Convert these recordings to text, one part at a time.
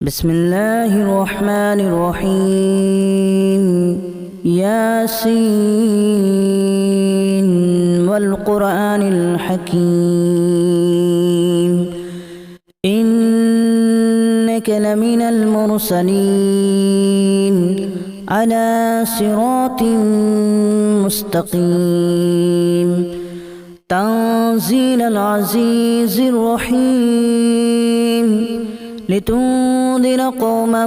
بسم الله الرحمن الرحيم ياسين والقرآن الحكيم إنك لمن المرسلين على صراط مستقيم تنزيل العزيز الرحيم لتنذر قوما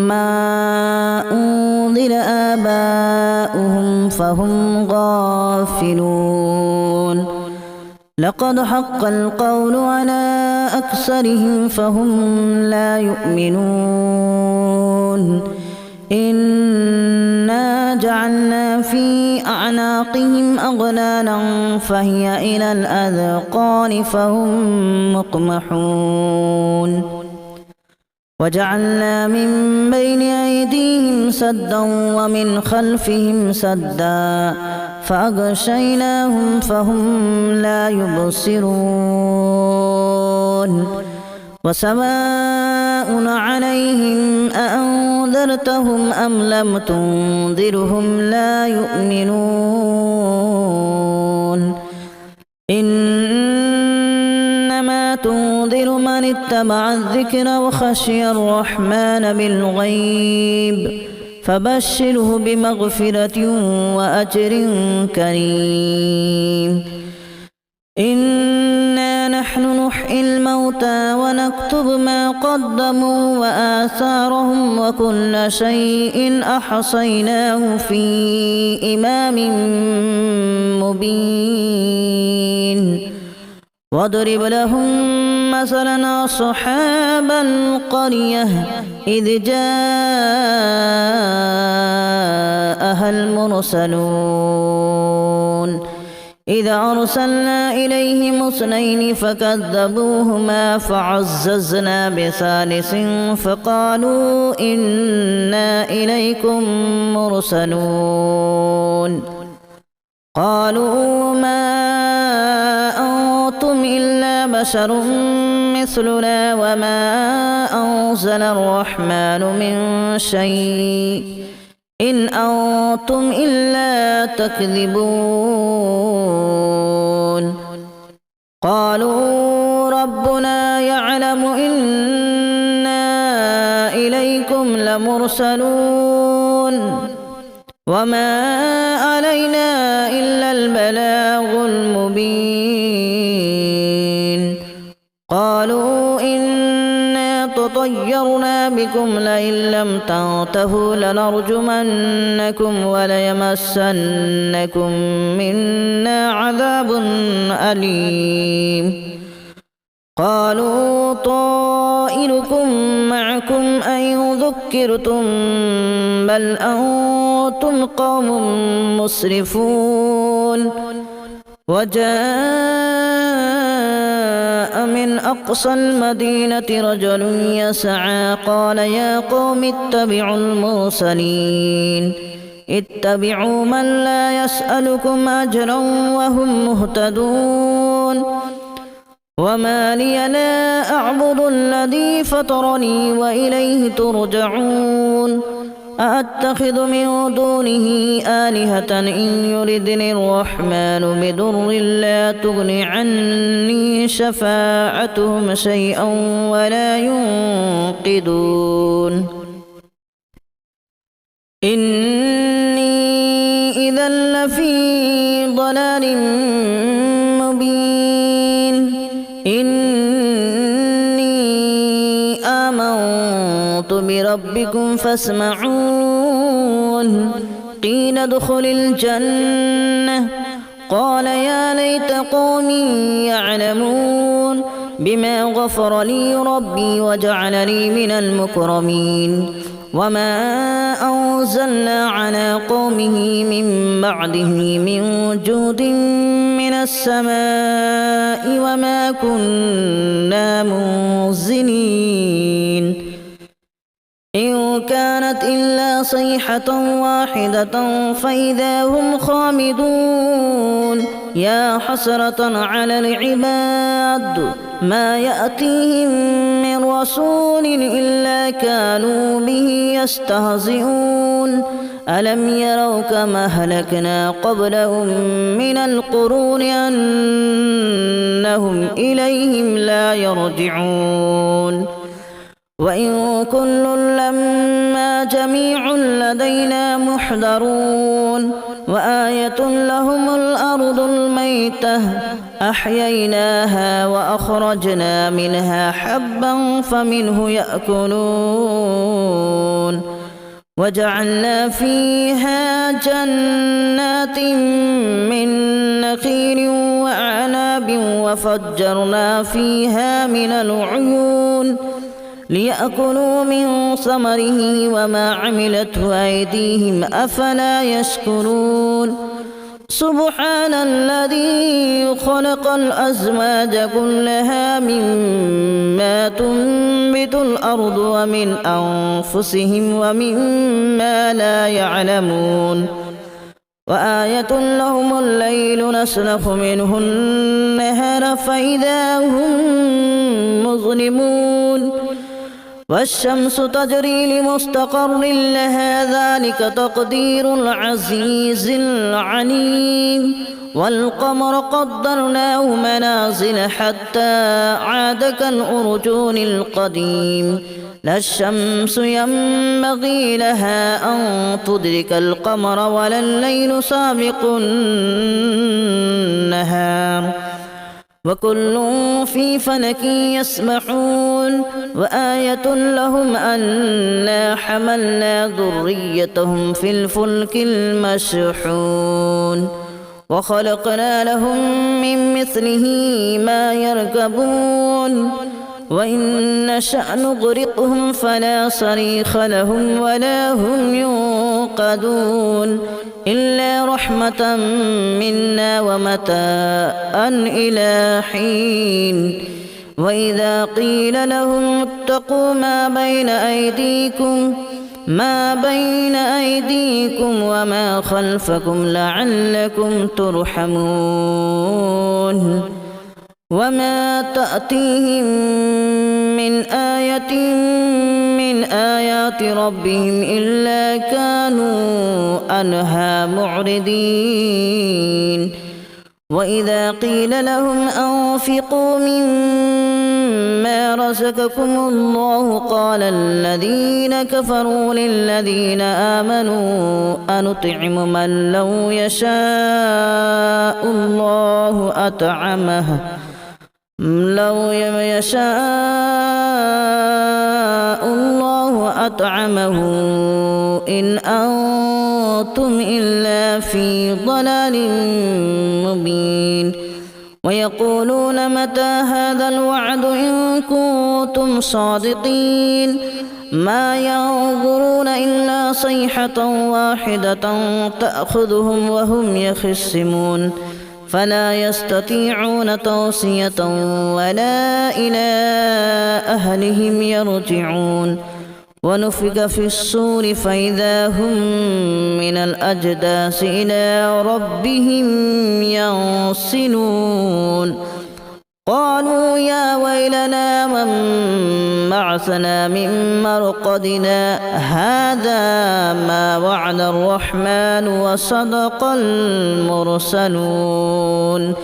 ما أنذر آباؤهم فهم غافلون لقد حق القول على أكثرهم فهم لا يؤمنون إنا جعلنا في أعناقهم أغلالا فهي إلى الأذقان فهم مقمحون وجعلنا من بين أيديهم سدا ومن خلفهم سدا فأغشيناهم فهم لا يبصرون وسواء عليهم أأنذرتهم أم لم تنذرهم لا يؤمنون إنما تنذر من اتبع الذكر وخشي الرحمن بالغيب فبشره بمغفرة وأجر كريم إنا نحن نحيي الموتى ونكتب ما قدموا وآثارهم وكل شيء أحصيناه في إمام مبين واضرب لهم مثلا أصحاب القرية إذ جاءها المرسلون إذا أرسلنا إليهم اثنين فكذبوهما فعززنا بثالث فقالوا إنا إليكم مرسلون قالوا ما أنتم إلا بشر مثلنا وما أنزل الرحمن من شيء إن أنتم إلا تكذبون قالوا ربنا يعلم إنا إليكم لمرسلون وما علينا إلا البلاغ المبين قالوا إنا تطيرنا بكم لئن لم تنتهوا لنرجمنكم وليمسنكم منا عذاب أليم قالوا طائركم معكم أن ذكرتم بل أنتم قوم مسرفون وجاء من أقصى المدينة رجل يسعى قال يا قوم اتبعوا المرسلين اتبعوا من لا يسألكم أجرا وهم مهتدون وما لي لا أعبد الذي فطرني وإليه ترجعون أأتخذ من دونه آلهة إن يردني الرحمن بضر لا تغن عني شفاعتهم شيئا ولا ينقذون إني إذا لفي ضلال مبين إني آمنت بربكم فاسمعون قيل ادخل الجنة قال يا ليت قومي يعلمون بما غفر لي ربي وجعلني من المكرمين وما أنزلنا على قومه من بعده من جود من السماء وما كنا منزلين إن كانت إلا صيحة واحدة فإذا هم خامدون يا حسرة على العباد ما يأتيهم من رسول إلا كانوا به يستهزئون ألم يروا كما أهلكنا قبلهم من القرون أنهم إليهم لا يرجعون وإن كل لما جميع لدينا محضرون وآية لهم الأرض الميتة أحييناها وأخرجنا منها حبا فمنه يأكلون وجعلنا فيها جنات من نخيل وأعناب وفجرنا فيها من العيون ليأكلوا من ثمره وما عملته أيديهم أفلا يشكرون سبحان الذي خلق الأزواج كلها مما تنبت الأرض ومن أنفسهم ومما لا يعلمون وآية لهم الليل نسلخ منه النهار فإذا هم مظلمون والشمس تجري لمستقر لها ذلك تقدير العزيز العليم والقمر قدرناه منازل حتى عاد كالأرجون القديم لا الشمس ينبغي لها أن تدرك القمر ولا الليل سابق النهار وكل في فلك يسبحون وآية لهم أنا حملنا ذريتهم في الفلك المشحون وخلقنا لهم من مثله ما يركبون وإن نشأ نغرقهم فلا صريخ لهم ولا هم ينقذون إلا رحمة منا ومتاعا إلى حين وإذا قيل لهم اتقوا ما بين أيديكم وما خلفكم لعلكم ترحمون وما تأتيهم من آية من آيات ربهم إلا كانوا عنها معرضين وإذا قيل لهم أنفقوا مما رزقكم الله قال الذين كفروا للذين آمنوا أنطعم من لو يشاء الله أطعمه إن أنتم إلا في ضلال مبين ويقولون متى هذا الوعد إن كنتم صادقين ما ينظرون إلا صيحة واحدة تأخذهم وهم يخصمون فلا يستطيعون توصية ولا إلى أهلهم يرجعون ونفخ في الصور فإذا هم من الأجداث إلى ربهم ينسلون قالوا يا ويلنا من بعثنا من مرقدنا هذا ما وعد الرحمن وصدق المرسلون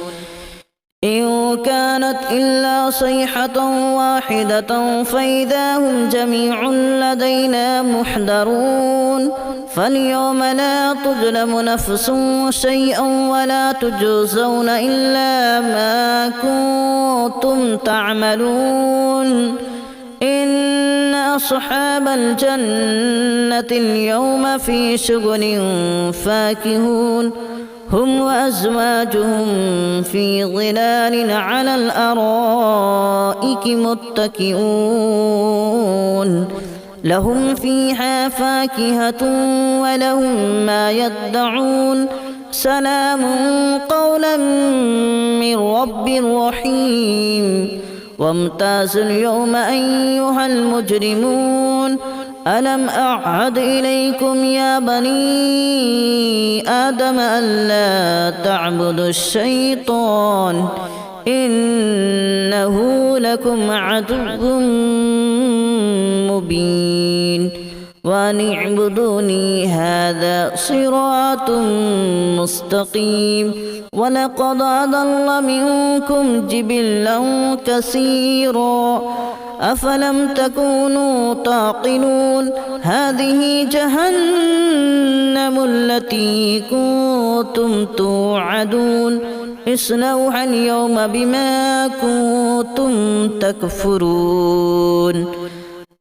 إن كانت إلا صيحة واحدة فإذا هم جميع لدينا محضرون فاليوم لا تظلم نفس شيئا ولا تجزون إلا ما كنتم تعملون إن أصحاب الجنة اليوم في شغل فاكهون هم وأزواجهم في ظلال على الأرائك متكئون لهم فيها فاكهة ولهم ما يدعون سلام قولا من رب رحيم وامتازوا اليوم أيها المجرمون ألم أعهد إليكم يا بني آدم ألا تعبدوا الشيطان إنه لكم عدو مبين وأن اعبدوني هذا صراط مستقيم ولقد أضل منكم جبلا كثيرا أفلم تكونوا تعقلون هذه جهنم التي كنتم توعدون اصلوها اليوم بما كنتم تكفرون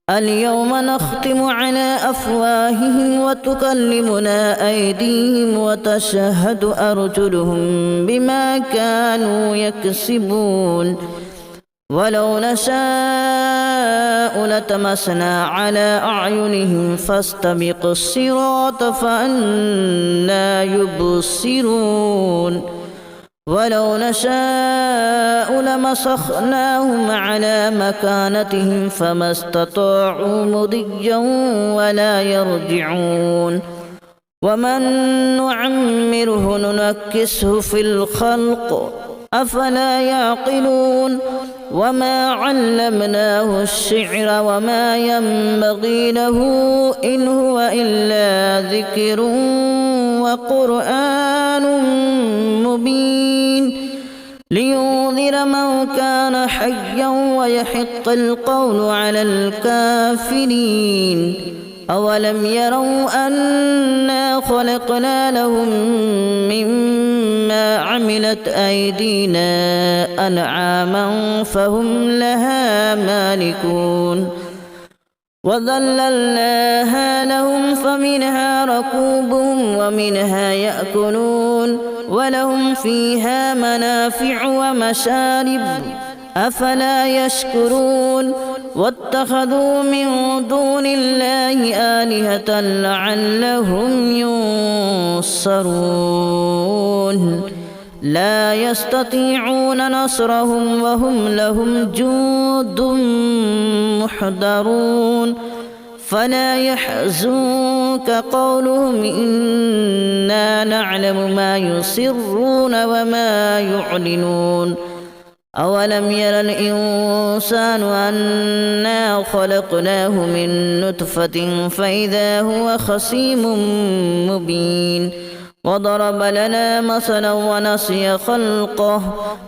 اليوم نختم على أفواههم وتكلمنا أيديهم وتشهد أرجلهم بما كانوا يكسبون ولو نشاء لتمسنا على أعينهم فاستبقوا الصراط فأنى يبصرون ولو نشاء لمسخناهم على مكانتهم فما استطاعوا مضيا ولا يرجعون ومن نعمره ننكسه في الخلق أفلا يعقلون وما علمناه الشعر وما ينبغي له إن هو إلا ذكر وقرآن مبين لينذر من كان حيا ويحق القول على الكافرين أولم يروا أنا خلقنا لهم مما عملت أيدينا أنعاما فهم لها مالكون وذللناها لهم فمنها ركوبهم ومنها يأكلون ولهم فيها منافع ومشارب أفلا يشكرون واتخذوا من دون الله آلهة لعلهم ينصرون لا يستطيعون نصرهم وهم لهم جند محضرون فلا يحزنك قولهم إنا نعلم ما يسرون وما يعلنون أولم ير الإنسان أنا خلقناه من نطفة فإذا هو خصيم مبين وضرب لنا مثلا ونسي خلقه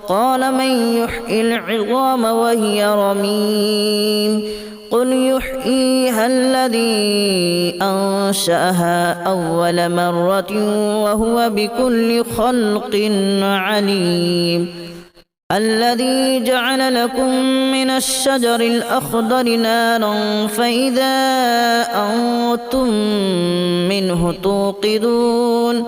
قال من يحيي العظام وهي رميم قل يحييها الذي أنشأها أول مرة وهو بكل خلق عليم الذي جعل لكم من الشجر الأخضر نارا فإذا أنتم منه توقدون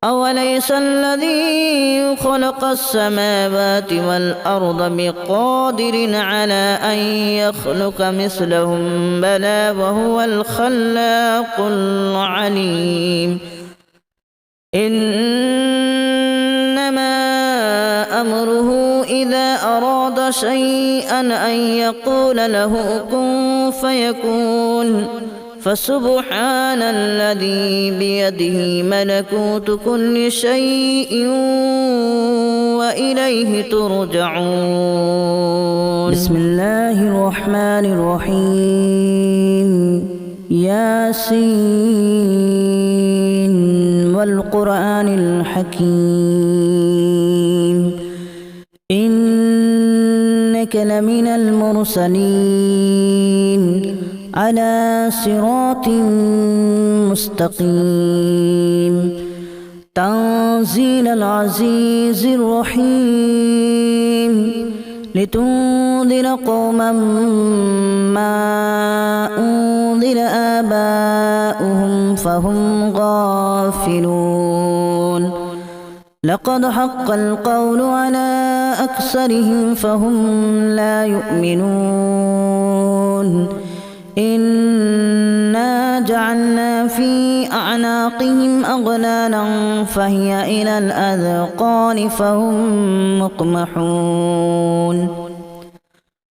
أوليس الذي خلق السماوات والأرض بقادر على أن يخلق مثلهم بلى وهو الخلاق العليم إنما أمره إذا أراد شيئا أن يقول له كن فيكون فسبحان الذي بيده ملكوت كل شيء وإليه ترجعون بسم الله الرحمن الرحيم ياسين والقرآن الحكيم إنك لمن المرسلين على صراط مستقيم تنزيل العزيز الرحيم لتنذر قوما ما أنذر آباؤهم فهم غافلون لقد حق القول على أكثرهم فهم لا يؤمنون إنا جعلنا في أعناقهم أغلالا فهي إلى الأذقان فهم مقمحون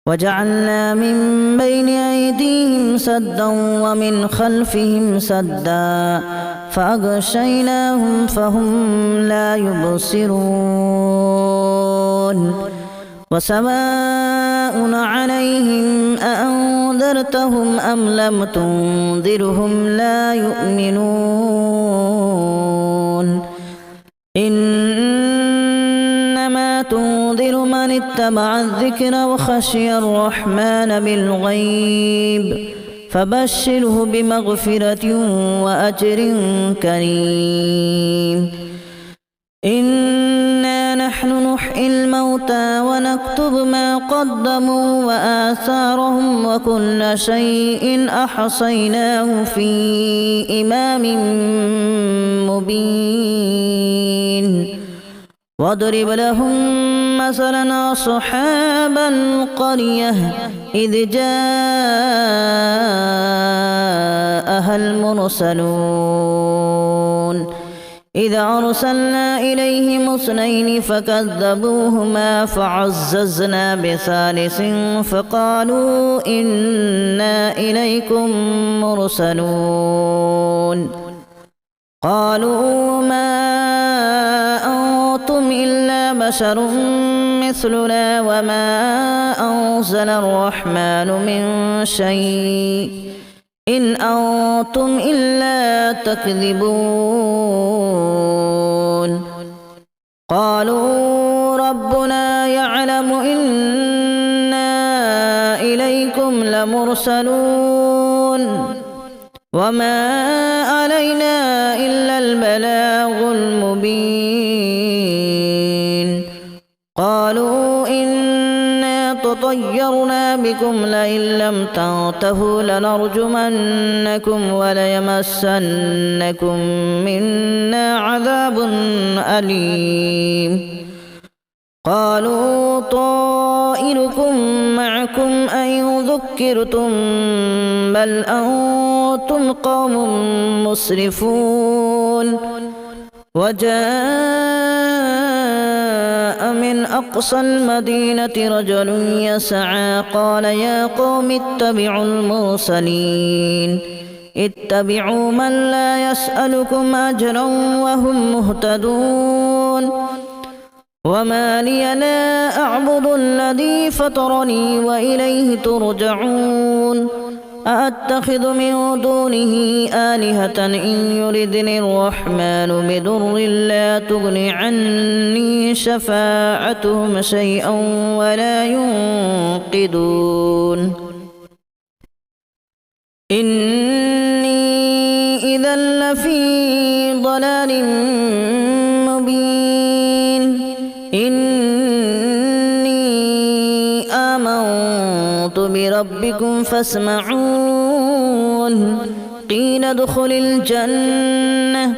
وجعلنا من بين أيديهم سدا ومن خلفهم سدا فأغشيناهم فهم لا يبصرون وسواء عليهم أأنذرتهم أم لم تنذرهم لا يؤمنون إنما تنذر من اتبع الذكر وخشي الرحمن بالغيب فبشره بمغفرة وأجر كريم إنا نحن نحيي الموتى ونكتب ما قدموا وآثارهم وكل شيء أحصيناه في إمام مبين واضرب لهم مثلا أصحاب القرية إذ جاءها المرسلون إذا أرسلنا إليهم اثنين فكذبوهما فعززنا بثالث فقالوا إنا إليكم مرسلون قالوا ما أنتم إلا بشر مثلنا وما أنزل الرحمن من شيء إن أنتم إلا تكذبون قالوا ربنا يعلم إنا إليكم لمرسلون وما علينا إلا البلاغ المبين قالوا إنا تطيرنا بكم لئن لم تنتهوا لنرجمنكم وليمسنكم منا عذاب أليم قالوا طائركم معكم أن ذكرتم بل أنتم قوم مسرفون وجاء من أقصى المدينة رجل يسعى قال يا قوم اتبعوا المرسلين اتبعوا من لا يسألكم أجرا وهم مهتدون وما لي لا أعبد الذي فطرني وإليه ترجعون أأتخذ من دونه آلهة إن يردني الرحمن بضر لا تغن عني شفاعتهم شيئا ولا ينقذون إني إذا لفي ضلال مبين إني آمنت بربكم فاسمعون قيل ادخل الجنة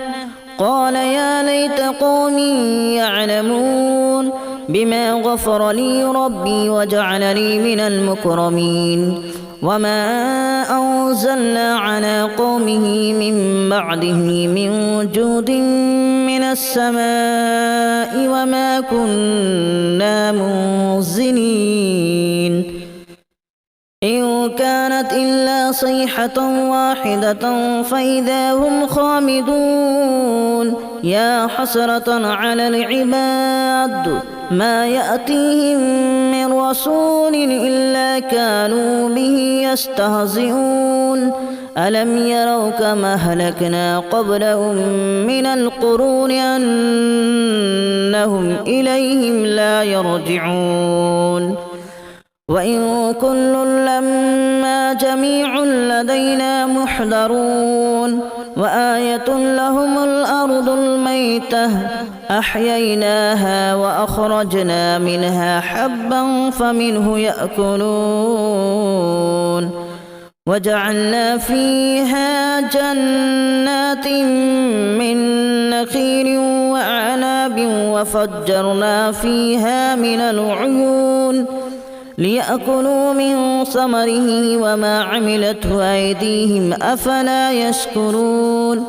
قال يا ليت قومي يعلمون بما غفر لي ربي وجعلني من المكرمين وما أنزلنا على قومه من بعده من جود من السماء وما كنا منزلين إن كانت إلا صيحة واحدة فإذا هم خامدون يا حسرة على العباد ما يأتيهم من رسول إلا كانوا به يستهزئون ألم يروا كما أهلكنا قبلهم من القرون أنهم إليهم لا يرجعون وإن كل لما جميع لدينا محضرون وآية لهم الأرض الميتة أحييناها وأخرجنا منها حبا فمنه يأكلون وجعلنا فيها جنات من نخيل وأعناب وفجرنا فيها من العيون ليأكلوا من ثمره وما عملته أيديهم أفلا يشكرون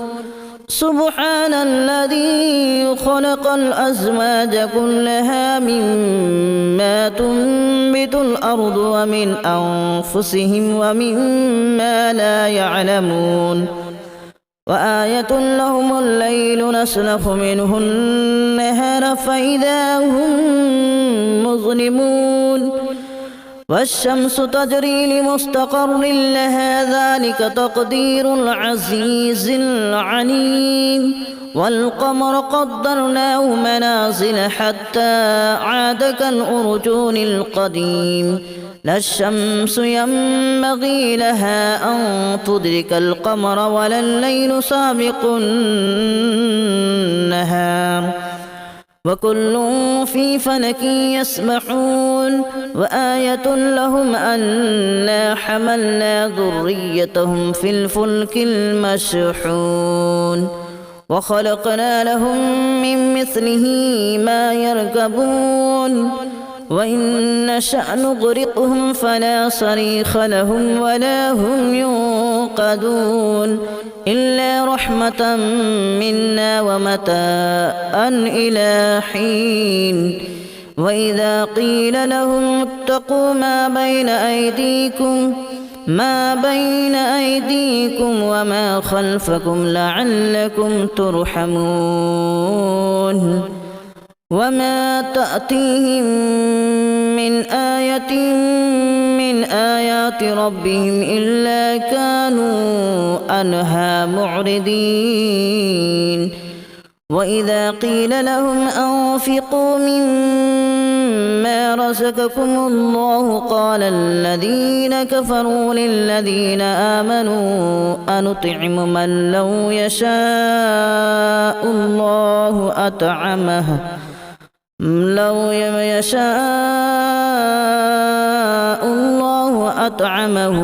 سبحان الذي خلق الأزواج كلها مما تنبت الأرض ومن أنفسهم ومما لا يعلمون وآية لهم الليل نسلخ منه النهار فإذا هم مظلمون والشمس تجري لمستقر لها ذلك تقدير العزيز العليم والقمر قدرناه منازل حتى عاد كالأرجون القديم لا الشمس ينبغي لها أن تدرك القمر ولا الليل سابق النهار وكل في فلك يسبحون وآية لهم أنا حملنا ذريتهم في الفلك المشحون وخلقنا لهم من مثله ما يركبون وإن نشأ نغرقهم فلا صريخ لهم ولا هم ينقذون إلا رحمة منا ومتاعا إلى حين وإذا قيل لهم اتقوا ما بين أيديكم وما خلفكم لعلكم ترحمون وما تأتيهم من آية من آيات ربهم إلا كانوا عنها معرضين وإذا قيل لهم أنفقوا مما رزقكم الله قال الذين كفروا للذين آمنوا أنطعم من لو يشاء الله أطعمه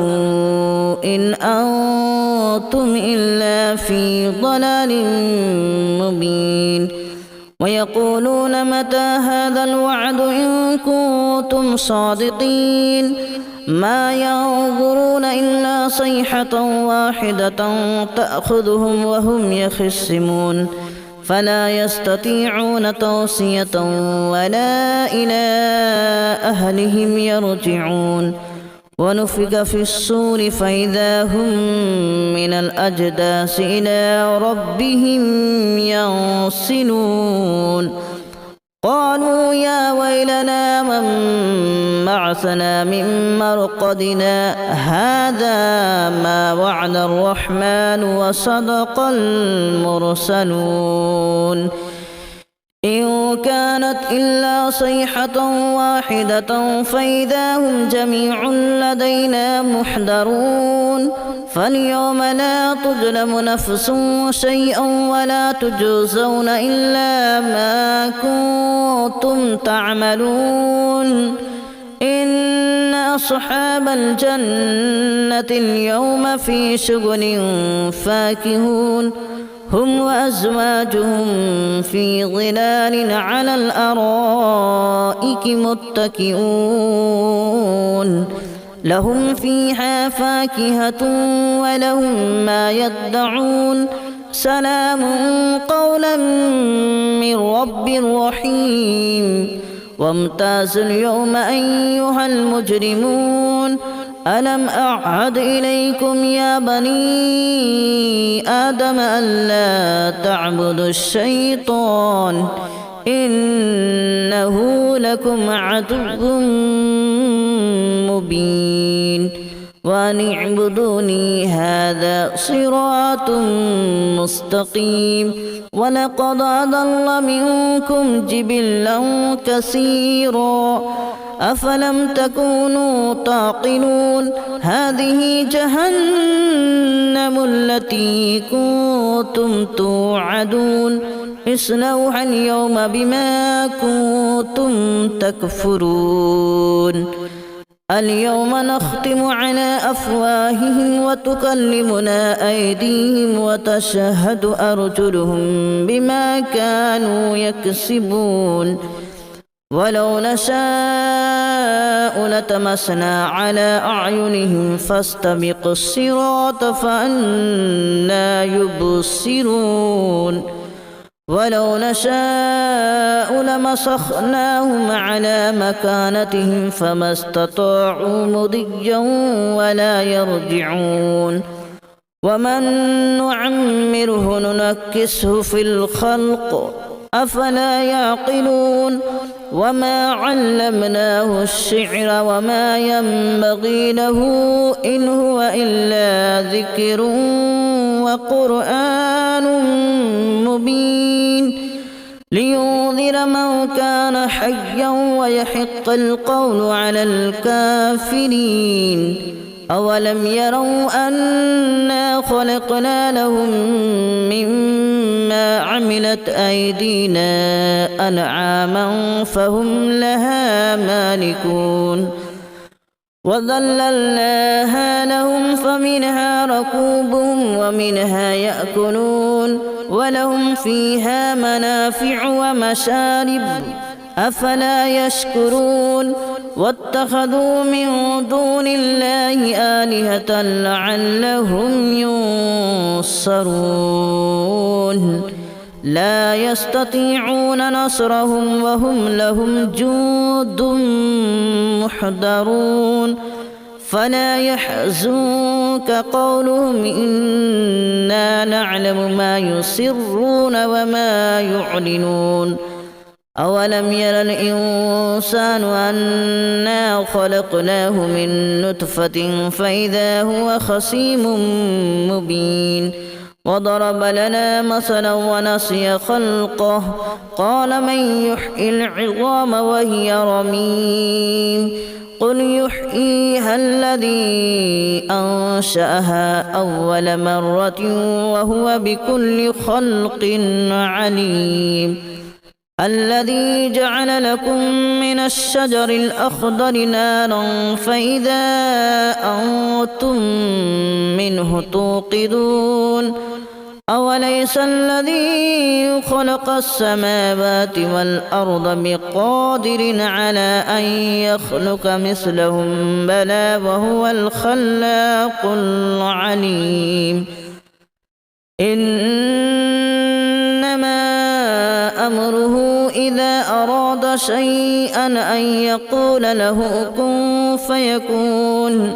إن أنتم إلا في ضلال مبين ويقولون متى هذا الوعد إن كنتم صادقين ما ينظرون إلا صيحة واحدة تأخذهم وهم يخصمون فلا يستطيعون توصية ولا إلى أهلهم يرجعون ونفخ في الصور فإذا هم من الأجداث إلى ربهم ينسلون قالوا يا ويلنا من بعثنا من مرقدنا هذا ما وعد الرحمن وصدق المرسلون إن كانت إلا صيحة واحدة فإذا هم جميع لدينا محضرون فاليوم لا تظلم نفس شيئا ولا تجزون إلا ما كنتم تعملون إن أصحاب الجنة اليوم في شغل فاكهون هم وأزواجهم في ظلال على الأرائك متكئون لهم فيها فاكهة ولهم ما يدعون سلام قولا من رب رحيم وامتازوا اليوم أيها المجرمون ألم أعهد إليكم يا بني آدم ألا تعبدوا الشيطان إنه لكم عدو مبين وأن اعبدوني هذا صراط مستقيم ولقد أضل منكم جبلا كثيرا أفلم تكونوا تعقلون هذه جهنم التي كنتم توعدون اصلوها اليوم بما كنتم تكفرون اليوم نختم على أفواههم وتكلمنا أيديهم وتشهد أرجلهم بما كانوا يكسبون ولو نشاء لطمسنا على أعينهم فاستبقوا الصراط فأنى يبصرون ولو نشاء لمسخناهم على مكانتهم فما استطاعوا مضيا ولا يرجعون ومن نعمره ننكسه في الخلق أفلا يعقلون وما علمناه الشعر وما ينبغي له إن هو إلا ذكر وقرآن مبين لينذر من كان حيا ويحق القول على الكافرين أولم يروا أنا خلقنا لهم مما عملت أيدينا أنعاما فهم لها مالكون وذللناها لهم فمنها ركوبهم ومنها يأكلون ولهم فيها منافع ومشارب أفلا يشكرون واتخذوا من دون الله آلهة لعلهم ينصرون لا يستطيعون نصرهم وهم لهم جند محضرون فلا يحزنك قولهم إنا نعلم ما يسرون وما يعلنون أولم ير الإنسان أنا خلقناه من نطفة فإذا هو خصيم مبين وضرب لنا مثلا ونسي خلقه قال من يحيي العظام وهي رميم قل يحييها الذي أنشأها أول مرة وهو بكل خلق عليم الذي جعل لكم من الشجر الأخضر نارا فإذا أنتم منه توقدون أوليس الذي خلق السماوات والأرض بقادر على أن يخلق مثلهم بلى وهو الخلاق العليم إنما أمره إذا أراد شيئا أن يقول له كن فيكون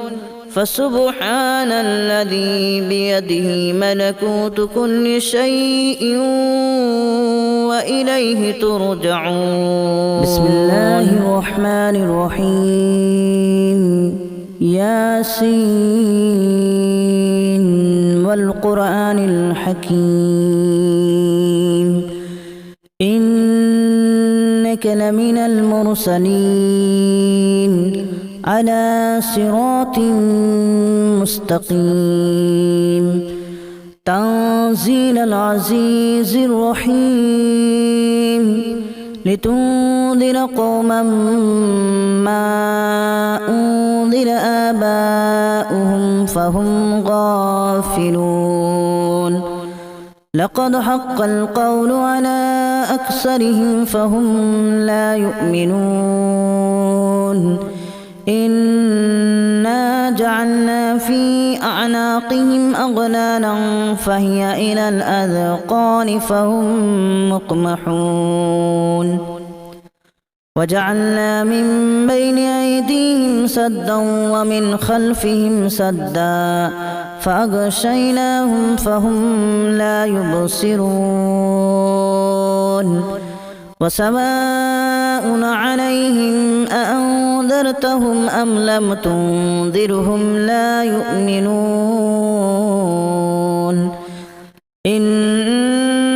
فسبحان الذي بيده ملكوت كل شيء وإليه ترجعون بسم الله الرحمن الرحيم ياسين والقرآن الحكيم إنك لمن المرسلين على صراط مستقيم تنزيل العزيز الرحيم لتنذر قوما ما أنذر آباؤهم فهم غافلون لقد حق القول على أكثرهم فهم لا يؤمنون إنا جعلنا في أعناقهم أغلالا فهي إلى الأذقان فهم مقمحون وجعلنا من بين أيديهم سدا ومن خلفهم سدا فأغشيناهم فهم لا يبصرون وسواء عليهم أأنذرتهم أم لم تنذرهم لا يؤمنون إنما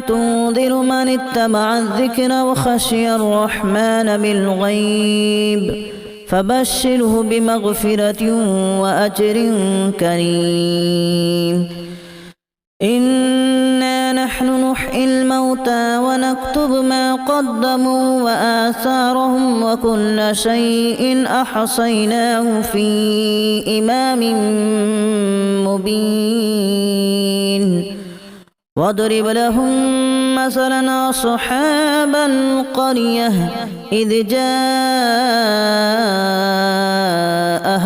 تنذر من اتبع الذكر وخشي الرحمن بالغيب فبشره بمغفرة وأجر كريم إنا نحن نحيي الموتى ونكتب ما قدموا وآثارهم وكل شيء أحصيناه في إمام مبين واضرب لهم مثلا أصحاب القرية إذ جاءها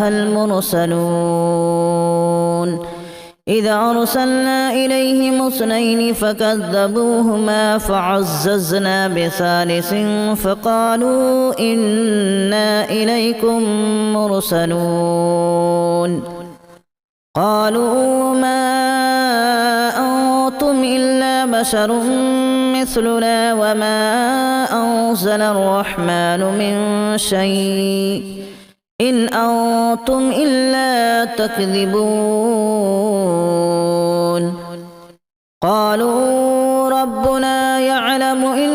المرسلون إذ أرسلنا إليهم 2 فكذبوهما فعززنا بثالث فقالوا إنا إليكم مرسلون قالوا ما أنتم إلا بشر مثلنا وما أنزل الرحمن من شيء إن أنتم إلا تكذبون قالوا ربنا يعلم إن